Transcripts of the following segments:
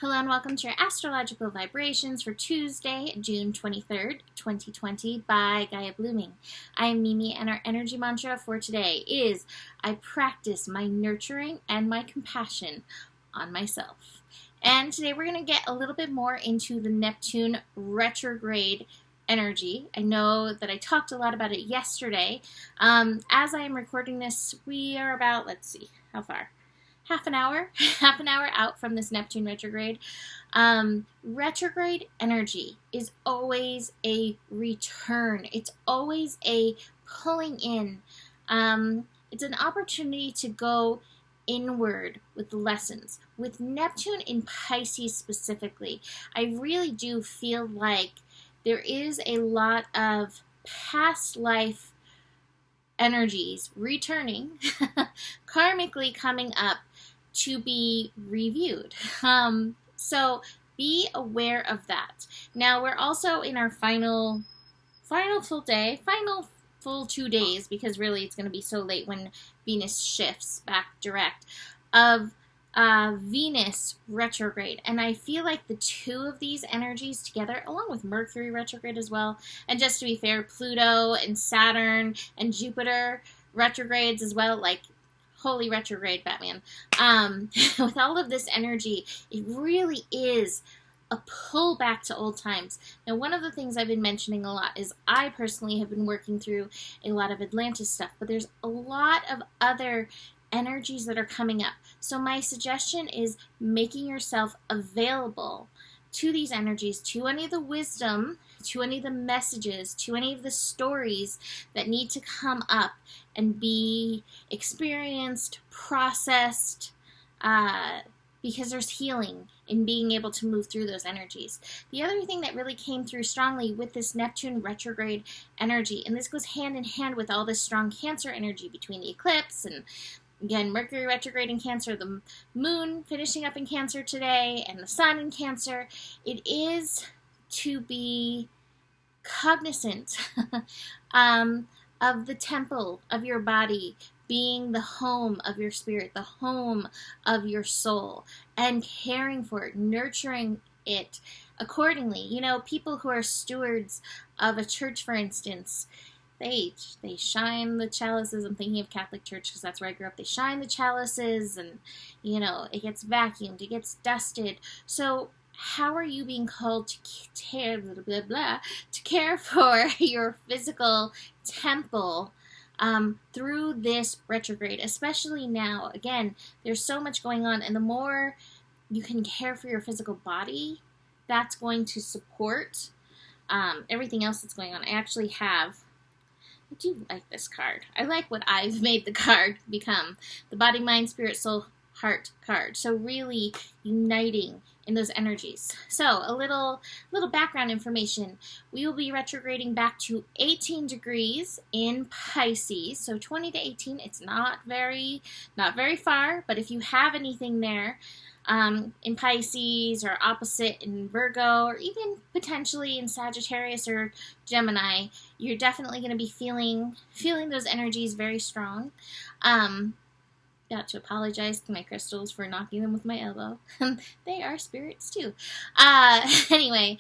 Hello and welcome to your astrological vibrations for Tuesday, June 23rd, 2020 by Gaia Blooming. I am Mimi and our energy mantra for today is I practice my nurturing and my compassion on myself. And today we're going to get a little bit more into the Neptune retrograde energy. I know that I talked a lot about it yesterday. As I am recording this, we are about, let's see, how far? Half an hour out from this Neptune retrograde. Retrograde energy is always a return. It's always a pulling in. It's an opportunity to go inward with lessons. With Neptune in Pisces specifically, I really do feel like there is a lot of past life energies returning, karmically coming up to be reviewed. So be aware of that. Now we're also in our final full 2 days, because really it's going to be so late when Venus shifts back direct, of Venus retrograde. And I feel like the two of these energies together, along with Mercury retrograde as well, and just to be fair, Pluto and Saturn and Jupiter retrogrades as well, like holy retrograde Batman. With all of this energy, it really is a pull back to old times. Now, one of the things I've been mentioning a lot is I personally have been working through a lot of Atlantis stuff, but there's a lot of other energies that are coming up. So my suggestion is making yourself available to these energies, to any of the wisdom, to any of the messages, to any of the stories that need to come up and be experienced, processed, because there's healing in being able to move through those energies. The other thing that really came through strongly with this Neptune retrograde energy, and this goes hand in hand with all this strong Cancer energy between the eclipse and again, Mercury retrograde in Cancer, the moon finishing up in Cancer today, and the sun in Cancer. It is to be cognizant of the temple of your body being the home of your spirit, the home of your soul, and caring for it, nurturing it accordingly. You know, people who are stewards of a church, for instance, they shine the chalices. I'm thinking of Catholic Church because that's where I grew up. They shine the chalices and, you know, it gets vacuumed, it gets dusted. So how are you being called to care for your physical temple through this retrograde, especially now? Again, there's so much going on, and the more you can care for your physical body, that's going to support everything else that's going on. I do like this card. I like what I've made the card become. The body, mind, spirit, soul, heart card. So really uniting in those energies. So a little background information. We will be retrograding back to 18 degrees in Pisces. So 20 to 18, it's not very far, but if you have anything there, in Pisces or opposite in Virgo or even potentially in Sagittarius or Gemini, you're definitely going to be feeling those energies very strong. Got to apologize to my crystals for knocking them with my elbow. They are spirits too. Anyway,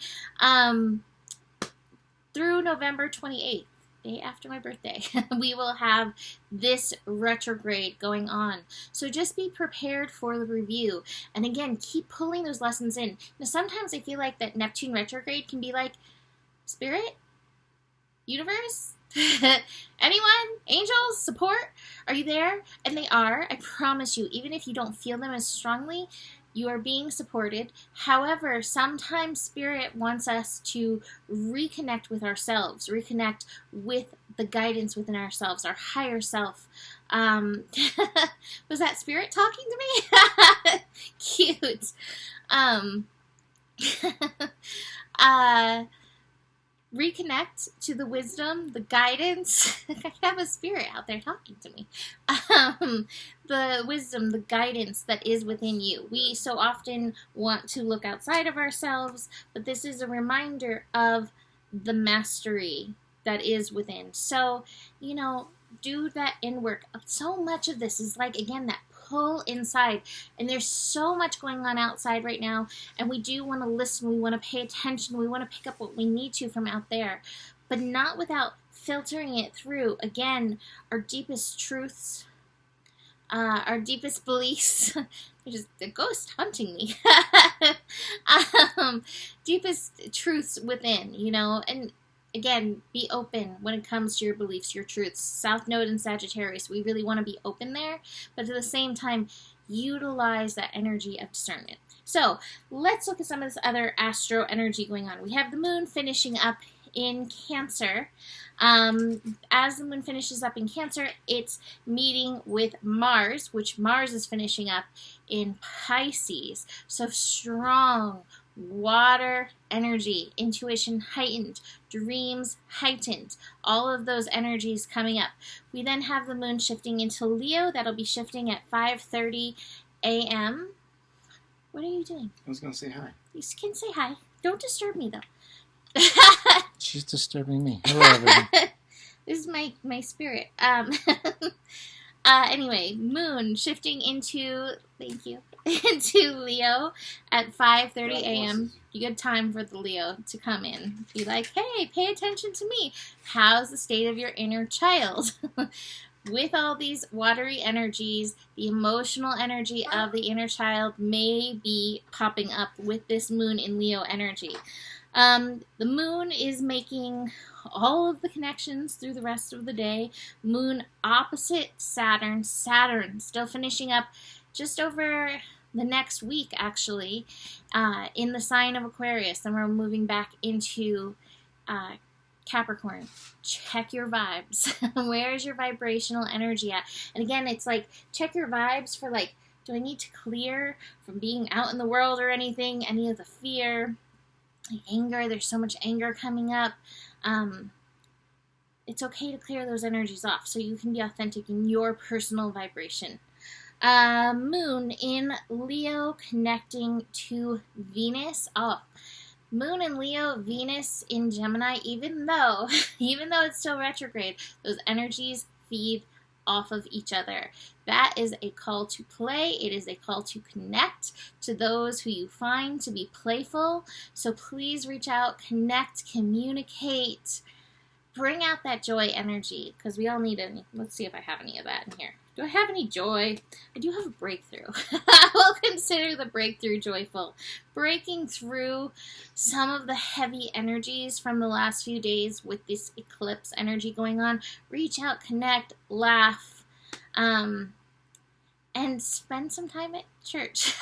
through November 28th, day after my birthday, we will have this retrograde going on. So just be prepared for the review. And again, keep pulling those lessons in. Now, sometimes I feel like that Neptune retrograde can be like, Spirit? Universe? Anyone? Angels? Support? Are you there? And they are. I promise you, even if you don't feel them as strongly, you are being supported. However, sometimes Spirit wants us to reconnect with ourselves, reconnect with the guidance within ourselves, our higher self. Was that Spirit talking to me? Cute. Reconnect to the wisdom, the guidance. I have a spirit out there talking to me. The wisdom, the guidance that is within you. We so often want to look outside of ourselves, but this is a reminder of the mastery that is within. So, you know, do that in work. So much of this is like, again, that pull inside. And there's so much going on outside right now, and we do want to listen, we want to pay attention, we want to pick up what we need to from out there, but not without filtering it through, again, our deepest truths, our deepest beliefs. There's a ghost hunting me. Deepest truths within, you know, and again, be open when it comes to your beliefs, your truths. South Node in Sagittarius, we really want to be open there, but at the same time, utilize that energy of discernment. So let's look at some of this other astro energy going on. We have the moon finishing up in Cancer. As the moon finishes up in Cancer, it's meeting with Mars, which Mars is finishing up in Pisces. So strong water energy, intuition heightened, dreams heightened, all of those energies coming up. We then have the moon shifting into Leo. That'll be shifting at 5:30 a.m. What are you doing? I was going to say hi. You can say hi. Don't disturb me, though. She's disturbing me. Hello, everyone. This is my spirit. Anyway, moon shifting into, thank you, into Leo at 5:30 a.m. Good time for the Leo to come in. Be like, hey, pay attention to me. How's the state of your inner child? With all these watery energies, the emotional energy of the inner child may be popping up with this moon in Leo energy. The moon is making all of the connections through the rest of the day. Moon opposite Saturn. Saturn still finishing up just over the next week, actually, in the sign of Aquarius. Then we're moving back into Capricorn. Check your vibes. Where is your vibrational energy at? And again, it's like, check your vibes for like, do I need to clear from being out in the world or anything? Any of the fear, anger, there's so much anger coming up. It's okay to clear those energies off so you can be authentic in your personal vibration. Moon in Leo connecting to Venus. Oh, Moon in Leo, Venus in Gemini, even though it's still retrograde, those energies feed off of each other. That is a call to play. It is a call to connect to those who you find to be playful. So please reach out, connect, communicate, bring out that joy energy, because we all need any. Let's see if I have any of that in here. Do I have any joy? I do have a breakthrough. I will consider the breakthrough joyful. Breaking through some of the heavy energies from the last few days with this eclipse energy going on. Reach out, connect, laugh, and spend some time at church.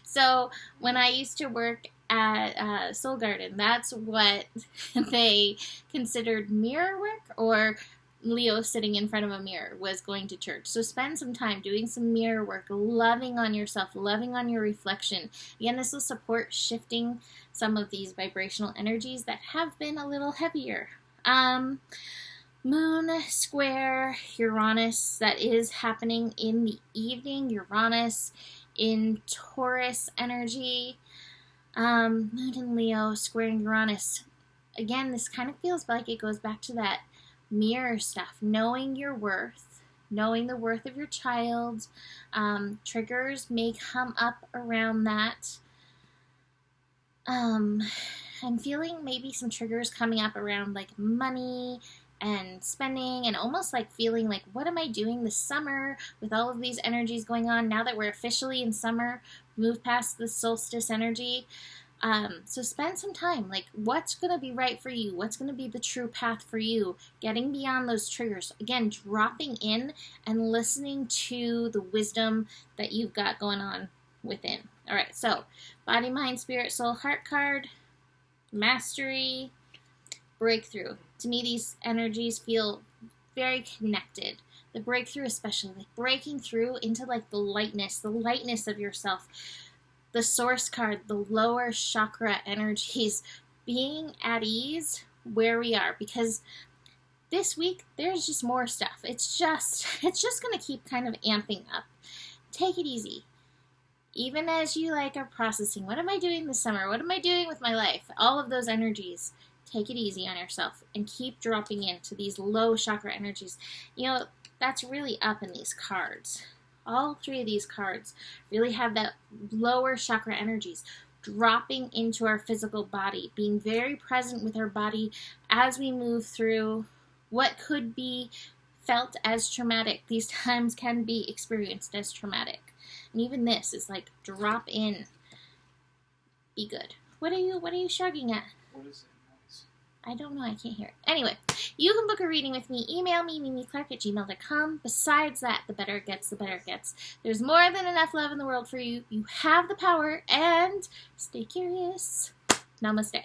So when I used to work at Soul Garden, that's what they considered mirror work, or Leo sitting in front of a mirror was going to church. So spend some time doing some mirror work, loving on yourself, loving on your reflection. Again, this will support shifting some of these vibrational energies that have been a little heavier. Moon square Uranus, that is happening in the evening. Uranus in Taurus energy. Moon in Leo squaring Uranus. Again, this kind of feels like it goes back to that mirror stuff, knowing your worth, knowing the worth of your child. Triggers may come up around that. I'm feeling maybe some triggers coming up around like money and spending, and almost like feeling like, what am I doing this summer with all of these energies going on now that we're officially in summer, move past the solstice energy. So spend some time, like, what's going to be right for you? What's going to be the true path for you? Getting beyond those triggers. Again, dropping in and listening to the wisdom that you've got going on within. All right, so body, mind, spirit, soul, heart card, mastery, breakthrough. To me, these energies feel very connected. The breakthrough especially, like breaking through into like the lightness of yourself. The source card, the lower chakra energies, being at ease where we are, because this week there's just more stuff. It's just going to keep kind of amping up. Take it easy. Even as you like are processing, what am I doing this summer? What am I doing with my life? All of those energies. Take it easy on yourself and keep dropping into these low chakra energies. You know, that's really up in these cards. All three of these cards really have that lower chakra energies, dropping into our physical body, being very present with our body as we move through what could be felt as traumatic. These times can be experienced as traumatic. And even this is like drop in. Be good. What are you shrugging at? What is that noise? I don't know. I can't hear it. Anyway, you can book a reading with me. Email me, mimiclark@gmail.com. Besides that, the better it gets, the better it gets. There's more than enough love in the world for you. You have the power, and stay curious. Namaste.